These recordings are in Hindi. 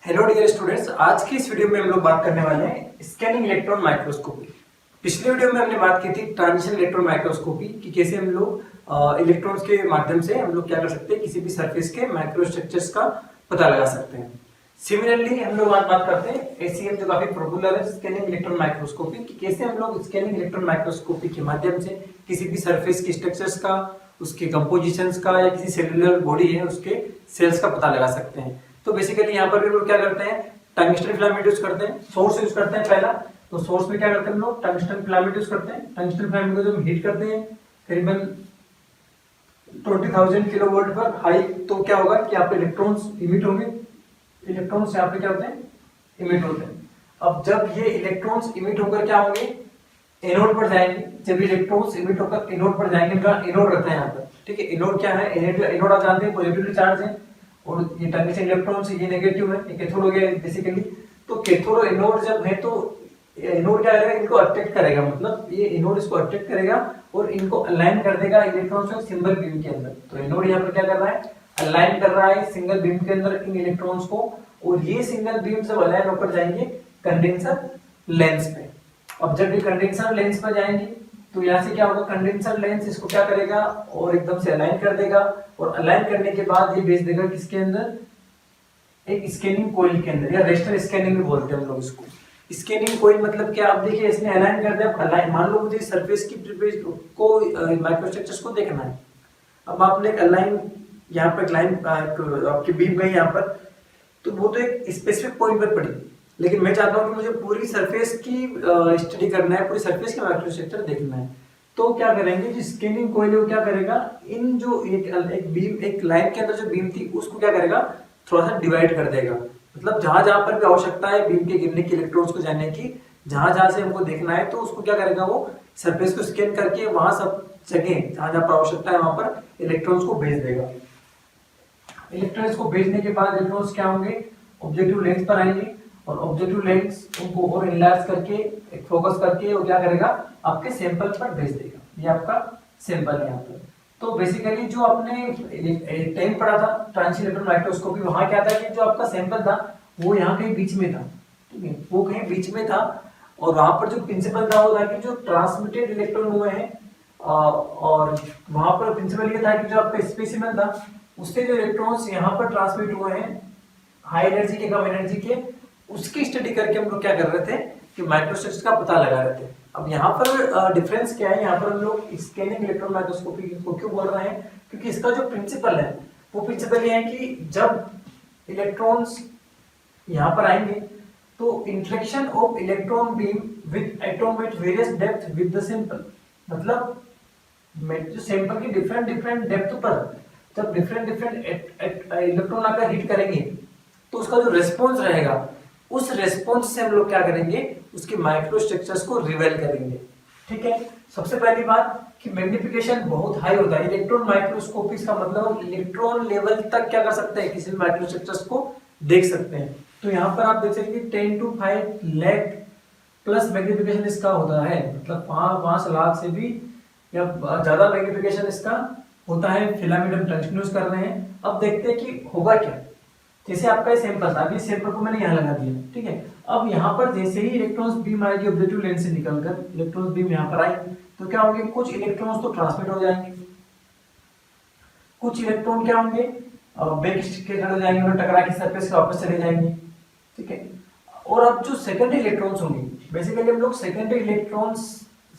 हेलो डियर स्टूडेंट्स, आज की इस वीडियो में हम लोग बात करने वाले हैं स्कैनिंग इलेक्ट्रॉन माइक्रोस्कोपी। पिछले वीडियो में हमने बात की थी ट्रांजिशन इलेक्ट्रॉन माइक्रोस्कोपी कि कैसे हम लोग इलेक्ट्रॉन्स के माध्यम से हम लोग क्या कर सकते हैं, किसी भी सरफेस के माइक्रोस्ट्रक्चर्स का पता लगा सकते हैं। सिमिलरली हम लोग आज बात करते हैं एसीएम जो काफी पॉपुलर है, स्कैनिंग इलेक्ट्रॉन माइक्रोस्कोपी, कि कैसे हम लोग स्कैनिंग इलेक्ट्रॉन माइक्रोस्कोपी के माध्यम से किसी भी सरफेस के स्ट्रक्चर्स का, उसके कंपोजिशंस का या किसी सेलुलर बॉडी है उसके सेल्स का पता लगा सकते हैं। तो बेसिकली यहाँ पर भी लोग क्या करते हैं, टंगस्टन फिलामेंट यूज करते हैं, सोर्स यूज करते हैं पहला। तो सोर्स में क्या करते हैं हम लोग, टंगस्टन फिलामेंट यूज करते हैं। टंगस्टन फिलामेंट को जब हीट करते हैं करीबन 20,000 किलोवोल्ट पर हाई, तो क्या होगा कि यहाँ पे इलेक्ट्रॉन्स इमिट होंगे। इलेक्ट्रॉन्स यहाँ पे क्या होते हैं, इमिट होते हैं। अब जब ये इलेक्ट्रॉन्स इमिट होकर क्या होंगे, एनोड पर जाएंगे। जब इलेक्ट्रॉन्स इमिट होकर एनोड पर जाएंगे, इनका एनोड रहता है यहाँ पर, ठीक है। एनोड क्या है, एनोड आप जानते हैं पॉजिटिवली चार्ज है, और ये टंगस्टन इलेक्ट्रॉन्स ये नेगेटिव है, ये कैथोड हो गया बेसिकली। तो कैथोड और एनोड जब है तो एनोड क्या करेगा, इनको अट्रैक्ट करेगा, मतलब ये एनोड इसको अट्रैक्ट करेगा और इनको अलाइन कर देगा इलेक्ट्रॉन्स को सिंगल बीम के अंदर। तो एनोड यहाँ पर क्या कर रहा है, अलाइन कर रहा है सिंगल बीम के अंदर इन इलेक्ट्रॉन्स को, और ये सिंगल बीम सब अलाइन होकर जाएंगे कंडेंसर लेंस पे। अब जब ये कंडेंसर लेंस पर जाएंगे तो यहाँ से क्या होगा, कंडेंसर लेंस इसको क्या करेगा और एकदम से अलाइन कर देगा, और अलाइन करने के बाद ये भेज देगा किसके अंदर, एक स्कैनिंग कोइल के अंदर, या रेस्टर स्कैनिंग भी बोलते हैं हम लोग इसको। स्कैनिंग कोइल मतलब क्या, अब देखिए इसने अलाइन कर दिया। अलाइन, मान लो मुझे सरफेस की को माइक्रोस्ट्रक्चर्स को देखना है। अब आपने एक अलाइन यहाँ पर लाइन आपकी बीम गई यहाँ पर, तो वो तो एक स्पेसिफिक पॉइंट पर पड़ी, लेकिन मैं चाहता हूँ कि मुझे पूरी सरफेस की स्टडी करना है, पूरी सरफेस के माइक्रोस्ट्रक्चर देखना है। तो क्या करेंगे, जो स्कैनिंग कोइल है वो क्या करेगा, इन जो एक बीम, एक लाइन के अंदर जो बीम थी उसको क्या करेगा, थोड़ा सा डिवाइड कर देगा। मतलब जहां जहां पर भी आवश्यकता है बीम के गिरने की, इलेक्ट्रॉन्स को जानने की, जहां जहां से हमको देखना है, तो उसको क्या करेगा, वो सरफेस को स्कैन करके वहां सब जगह जहां जहां पर आवश्यकता है वहां पर इलेक्ट्रॉन्स को भेज देगा। इलेक्ट्रॉन्स को भेजने के बाद इलेक्ट्रॉन्स क्या होंगे, ऑब्जेक्टिव लेंस पर आएंगे, और ऑब्जेक्टिव लेंस उनको और इनलार्ज करके, एक फोकस करके वो क्या करेगा, आपके सैंपल पर भेज देगा। ये आपका सैंपल है यहाँ पर। तो बेसिकली जो आपने 10 पढ़ा था ट्रांजिशन इलेक्ट्रॉन माइक्रोस्कोपी, वहां क्या था कि जो आपका सैंपल था वो यहाँ कहीं बीच में था, ठीक है, वो कहीं बीच में था। और वहां पर जो प्रिंसिपल था वो था कि जो ट्रांसमिटेड इलेक्ट्रॉन हुए हैं, और वहां पर प्रिंसिपल ये था कि जो आपका स्पेसिमेन था उससे जो इलेक्ट्रॉन्स यहाँ पर ट्रांसमिट हुए हैं, हाई एनर्जी के, कम एनर्जी के, उसकी स्टडी करके हम लोग क्या कर रहे थे कि माइक्रोस्ट्रक्चर का पता लगा रहे थे। अब यहाँ पर डिफरेंस क्या है, यहाँ पर हम लोग स्कैनिंग इलेक्ट्रॉन माइक्रोस्कोपी को क्यों बोल रहे हैं, क्योंकि इसका जो प्रिंसिपल है वो प्रिंसिपल ये है कि जब इलेक्ट्रॉन्स यहाँ पर आएंगे तो interaction of electron beam with atom at various depth with the sample, मतलब जो सैंपल की डिफरेंट डेप्थ पर जब डिफरेंट इलेक्ट्रॉन आकर हिट करेंगे तो उसका जो रेस्पॉन्स रहेगा, उस रेस्पॉन्स से हम लोग क्या करेंगे, उसके माइक्रोस्ट्रक्चर्स को रिवेल करेंगे, ठीक है। सबसे पहली बात कि मैग्निफिकेशन बहुत हाई होता है। इलेक्ट्रॉन माइक्रोस्कोपी का मतलब हम इलेक्ट्रॉन लेवल तक क्या कर सकते हैं, किसी भी माइक्रोस्ट्रक्चर्स को देख सकते हैं। तो यहाँ पर आप देख सकते हैं 10 to 5 लाख प्लस मैग्निफिकेशन इसका होता है, मतलब 5 लाख से भी या ज्यादा मैग्निफिकेशन इसका होता है। फिलामेंट हम टंगस्टन यूज कर रहे हैं। अब देखते हैं कि होगा क्या। जैसे आपका ये सैंपल था, अभी सैंपल को मैंने यहाँ लगा दिया, ठीक है। अब यहाँ पर जैसे ही इलेक्ट्रॉन्स बीम आएगी ऑब्जेक्टिव लेंस से निकलकर, इलेक्ट्रॉन्स बीम यहाँ पर आएगी तो क्या होंगे, कुछ इलेक्ट्रॉन्स तो ट्रांसमिट हो जाएंगे, कुछ इलेक्ट्रॉन क्या होंगे बैक स्कैटर हो जाएंगे, और टकरा के सरफेस पे वापस चले जाएंगे, ठीक है। और अब जो सेकेंडरी इलेक्ट्रॉन्स होंगे, बेसिकली हम लोग सेकेंडरी इलेक्ट्रॉन्स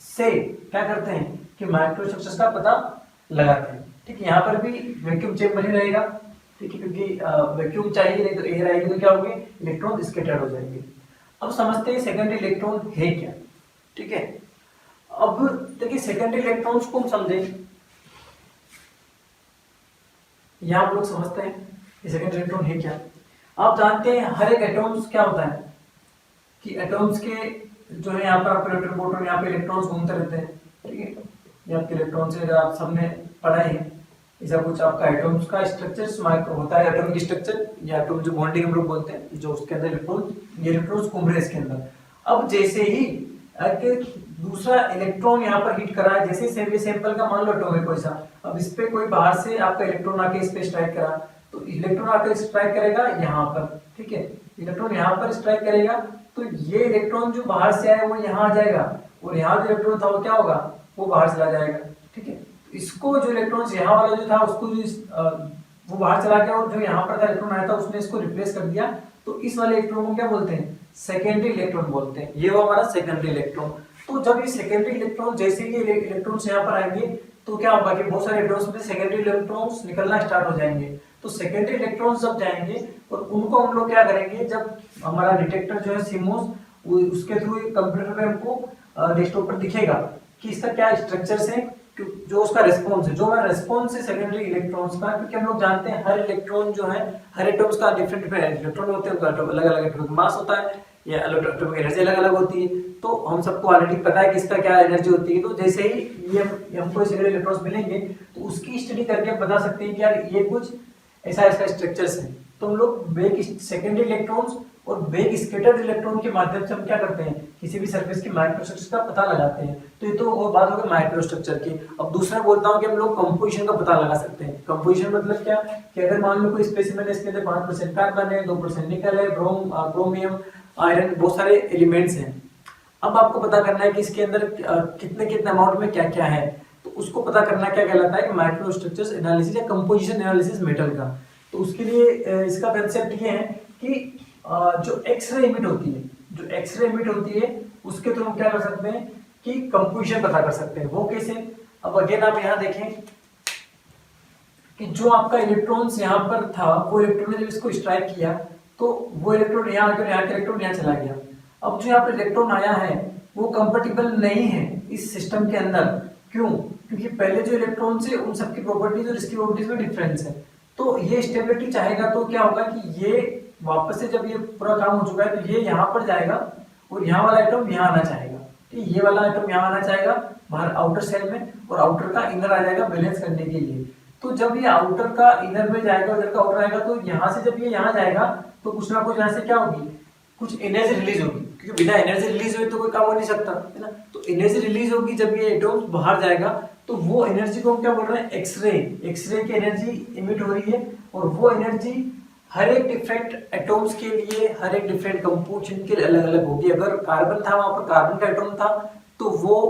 से क्या करते हैं कि माइक्रोस्ट्रक्चर्स का पता लगाते हैं, ठीक है। यहाँ पर भी वैक्यूम चेंबर ही रहेगा, ठीक है, क्योंकि वैक्यूम चाहिए, नहीं तो एयर आएगी तो क्या होंगे, इलेक्ट्रॉन स्कैटर्ड हो जाएंगे। अब समझते हैं सेकेंडरी इलेक्ट्रॉन है क्या, ठीक है। अब देखिए सेकेंडरी इलेक्ट्रॉन्स को हम समझें, यहाँ हम लोग समझते हैं कि सेकेंडरी इलेक्ट्रॉन है क्या। आप जानते हैं हर एक एटॉम्स क्या होता है कि एटॉम्स के जो है यहाँ पर आपके इलेक्ट्रॉन प्रोटॉन, यहाँ पे इलेक्ट्रॉन्स घूमते रहते हैं, ठीक है। ये आपके इलेक्ट्रॉन से आप सबने पढ़ा है, ऐसा कुछ आपका एटॉम्स का स्ट्रक्चर माइक्रो होता है, एटॉमिक स्ट्रक्चर या एटॉम जो बॉन्डिंग हम लोग बोलते हैं, जो उसके अंदर इलेक्ट्रॉन्स घूम रहे हैं इसके अंदर। अब जैसे ही दूसरा इलेक्ट्रॉन यहाँ पर हिट करा, जैसे सैंपल का मान लो एटॉम है कोई सा, अब इस पे कोई बाहर से आपका इलेक्ट्रॉन आके इस पे स्ट्राइक करा, तो इलेक्ट्रॉन आकर स्ट्राइक करेगा यहाँ पर, ठीक है, इलेक्ट्रॉन यहाँ पर स्ट्राइक करेगा, तो ये इलेक्ट्रॉन जो बाहर से आया वो यहाँ आ जाएगा, और यहाँ जो इलेक्ट्रॉन था वो क्या होगा, वो बाहर चला जाएगा, ठीक है। तो इसको जो इलेक्ट्रॉन यहाँ वाला जो था उसको जो वो बाहर चला गया, और जो यहाँ पर था इलेक्ट्रॉन आया था उसने इसको रिप्लेस कर दिया, तो इस वाले इलेक्ट्रॉन को क्या बोलते हैं, सेकेंडरी इलेक्ट्रॉन बोलते हैं। ये वो हमारा सेकेंडरी इलेक्ट्रॉन। तो जब ये सेकेंडरी इलेक्ट्रॉन जैसे ही इलेक्ट्रॉन्स यहाँ पर आएंगे तो क्या होगा कि बहुत सारे इलेक्ट्रॉन्स में सेकेंडरी इलेक्ट्रॉन्स निकलना स्टार्ट हो जाएंगे। तो सेकेंडरी इलेक्ट्रॉन्स जब जाएंगे और उनको हम लोग क्या करेंगे, जब हमारा डिटेक्टर जो है सीमोस उसके थ्रू कंप्यूटर में हमको डेस्कटॉप पर दिखेगा कि इसका क्या स्ट्रक्चर्स है, जो उसका रेस्पॉन्स है, जो हमारा रेस्पॉन्स है सेकेंडरी इलेक्ट्रॉन्स का, क्योंकि हम लोग जानते हैं हर इलेक्ट्रॉन जो है, हर एटम्स का डिफरेंट डिफरेंट इलेक्ट्रॉन होते हैं, उनका अलग अलग एटॉमिक मास होता है या एटॉमिक एनर्जी अलग अलग होती है। तो हम सबको ऑलरेडी पता है कि इसका क्या एनर्जी होती है। तो जैसे ही ये हमको सेकेंडरी इलेक्ट्रॉन्स मिलेंगे तो उसकी स्टडी करके हम बता सकते हैं कि यार ये कुछ ऐसा इसका स्ट्रक्चर्स है। तो हम लोग बेक सेकेंडरी इलेक्ट्रॉन्स और बेक स्कैटर्ड इलेक्ट्रॉन के माध्यम से हम क्या करते हैं, किसी भी सरफेस की माइक्रोस्ट्रक्चर का पता लगाते हैं। तो ये तो वो बात हो गई माइक्रोस्ट्रक्चर की। अब दूसरा बोलता हूँ कि हम लोग कंपोजिशन का पता लगा सकते हैं। कंपोजिशन मतलब क्या, कि अगर मान लो कोई स्पेसिमेन है, इसके अंदर 5% कार्बन है, 2% निकल है, क्रोमियम, आयरन, बहुत सारे एलिमेंट्स हैं। अब आपको पता करना है कि इसके अंदर कितने कितने अमाउंट में क्या क्या है। तो उसको पता करना क्या कहलाता है कि माइक्रोस्ट्रक्चर्स एनालिसिस या कंपोजिशन एनालिसिस मेटल का। तो उसके लिए इसका कंसेप्ट ये है कि जो एक्सरे इमिट होती है, जो एक्सरे इमिट होती है उसके थ्रू हम क्या कर सकते हैं कि कंपोजिशन पता कर सकते हैं। वो कैसे, अब अगेन आप यहाँ देखें कि जो आपका इलेक्ट्रॉन्स यहाँ पर था, वो इलेक्ट्रॉन ने जब इसको स्ट्राइक किया तो वो इलेक्ट्रॉन यहाँ आकर यहाँ के इलेक्ट्रॉन यहाँ चला गया। अब जो यहाँ पर इलेक्ट्रॉन आया है वो कंफर्टेबल नहीं है इस सिस्टम के अंदर। क्यों? क्योंकि पहले जो इलेक्ट्रॉन से उन सबकी प्रॉपर्टीज और इसकी प्रॉपर्टीज में डिफरेंस है। तो ये स्टेबिलिटी चाहेगा तो क्या होगा कि ये वापस से जब ये पूरा काम हो चुका है तो ये यहाँ पर जाएगा और यहाँ वाला एटम यहाँ आना चाहेगा, ठीक, ये वाला एटम यहाँ आना चाहेगा बाहर आउटर सेल में, और आउटर का इनर आ जाएगा बैलेंस करने के लिए। तो जब ये आउटर का इनर में जाएगा, इधर का आउटर आएगा, तो यहाँ से जब ये यहाँ जाएगा तो कुछ ना कुछ यहाँ से क्या होगी, कुछ एनर्जी रिलीज होगी, क्योंकि बिना एनर्जी रिलीज हुए तो कोई काम हो नहीं सकता, है ना। तो एनर्जी रिलीज होगी जब ये एटम बाहर जाएगा, तो वो एनर्जी को हम क्या बोल रहे हैं, एक्सरे। एक्सरे की एनर्जी इमिट हो रही है, और वो एनर्जी हर एक डिफरेंट एटम्स के लिए, हर एक डिफरेंट कंपोजिशन के लिए अलग अलग होगी। अगर कार्बन था, वहां पर कार्बन का एटम था तो वो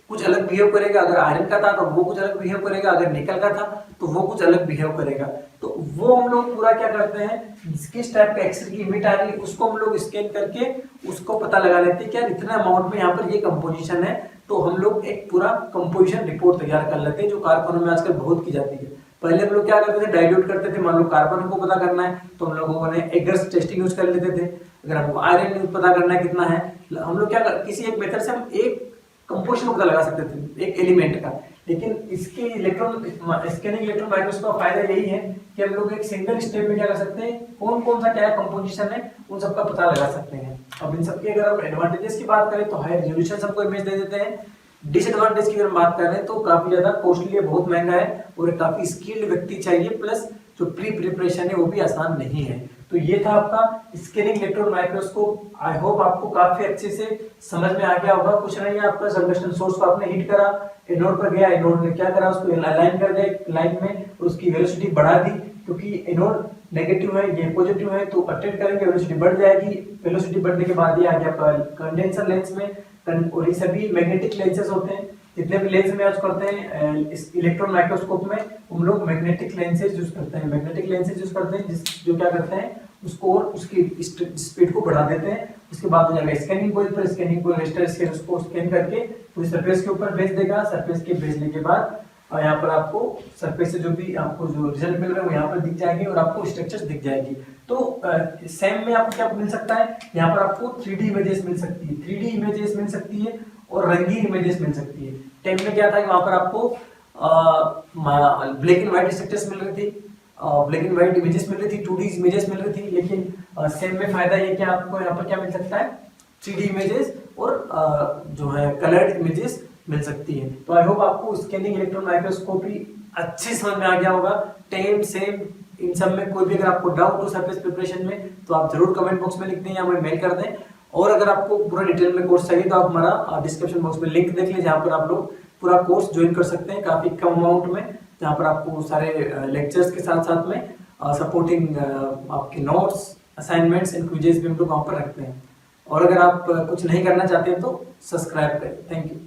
कुछ अलग बिहेव करेगा, अगर आयरन का था तो वो कुछ अलग बिहेव करेगा, अगर निकल का था तो वो कुछ अलग बिहेव करेगा। तो वो हम लोग पूरा क्या करते हैं, किस टाइप का एक्सरे की इमिट आ रही है उसको हम लोग स्कैन करके उसको पता लगा लेते हैं कि यार इतना अमाउंट में यहाँ पर ये कंपोजिशन है। तो हम लोग एक पूरा कंपोजिशन रिपोर्ट तैयार कर लेते हैं, जो कारखानों में आजकल बहुत की जाती है। पहले हम लोग क्या करते थे, डाइल्यूट करते थे। मान लो कार्बन को पता करना है तो हम लोगों ने एगर्स टेस्टिंग यूज कर लेते थे। अगर हमको आयरन पता करना है कितना है, हम लोग क्या किसी एक मेथड से हम एक कंपोजिशन को पता लगा सकते थे एक एलिमेंट का। लेकिन इसके स्कैनिंग इलेक्ट्रॉन माइक्रोस्कोप का फायदा यही है कि हम लोग एक सिंगल स्टेप में क्या कर सकते हैं, कौन कौन सा क्या कंपोजिशन है उन सबका पता लगा सकते हैं। अब इन सबके अगर हम एडवांटेजेस की बात करें तो हाई रेजोल्यूशन हमको इमेज दे देते हैं। डिसएडवांटेज की अगर बात करें तो काफी ज्यादा कॉस्टली है, बहुत महंगा है, और काफी स्किल्ड व्यक्ति चाहिए, प्लस जो प्री प्रिपरेशन है वो भी आसान नहीं है। तो ये था आपका scanning electron microscope. I hope आपको काफी अच्छे से समझ में आ गया होगा। कुछ नहीं है, आपका जंक्शन सोर्स को आपने हिट करा, एनोड पर गया, एनोड ने क्या करा, उसको अलाइन कर दिया लाइन में, उसकी वेलोसिटी बढ़ा दी, क्योंकि एनोड नेगेटिव है, ये पॉजिटिव है, तो अटेंड करेंगे, वेलोसिटी बढ़ जाएगी। वेलोसिटी बढ़ने के बाद ये आ गया आपका कंडेंसर लेंस में, और ये सभी मैग्नेटिक लेंसेज होते हैं। जितने भी लेंस में यूज करते हैं इस इलेक्ट्रॉन माइक्रोस्कोप में, हम लोग मैग्नेटिक लेंसेज यूज करते हैं। मैग्नेटिक लेंसेज यूज करते हैं जो क्या करते हैं, उसको और उसकी स्पीड को बढ़ा देते हैं। उसके बाद हो जाएगा स्कैनिंग कोइल पर, स्कैनिंग कोइल रेजिस्टर स्कैन उसको स्कैन करके पूरी सरफेस के ऊपर भेज देगा। सरफेस के भेजने के बाद यहाँ पर आपको सरफेस से जो भी आपको जो रिजल्ट मिल रहा है वो यहाँ पर दिख जाएंगे, और आपको स्ट्रक्चर्स दिख जाएगी। तो सेम में आपको क्या मिल सकता है, यहाँ पर आपको 3D इमेजेस मिल सकती है, 3D इमेजेस मिल सकती है, और रंगीन इमेजेस मिल सकती है। टेम में क्या था कि वहां पर आपको ब्लैक एंड व्हाइट स्ट्रक्चर्स मिल रही थी, ब्लैक एंड व्हाइट इमेजेस मिल रही थी, 2D इमेजेस मिल रही थी। लेकिन सेम में फायदा ये कि आपको यहाँ पर क्या मिल सकता है, 3D इमेजेस और जो है कलर्ड इमेजेस मिल सकती है। तो आई होप आपको स्कैनिंग इलेक्ट्रॉन माइक्रोस्कोपी अच्छी समझ में आ गया होगा। टेम सेम इन सब में कोई भी अगर आपको डाउट हो सरफेस प्रिपरेशन में तो आप जरूर कमेंट बॉक्स में लिख दें या हमें मेल कर दें। और अगर आपको पूरा डिटेल में कोर्स चाहिए तो आप हमारा डिस्क्रिप्शन बॉक्स में लिंक देख लें, जहाँ पर आप लोग पूरा कोर्स ज्वाइन कर सकते हैं काफी कम अमाउंट में, जहाँ पर आपको सारे लेक्चर्स के साथ साथ में सपोर्टिंग आपके नोट्स, असाइनमेंट्स एंड क्विजेस भी हम लोग वहाँ पर रखते हैं। और अगर आप कुछ नहीं करना चाहते हैं तो सब्सक्राइब करें। Thank you.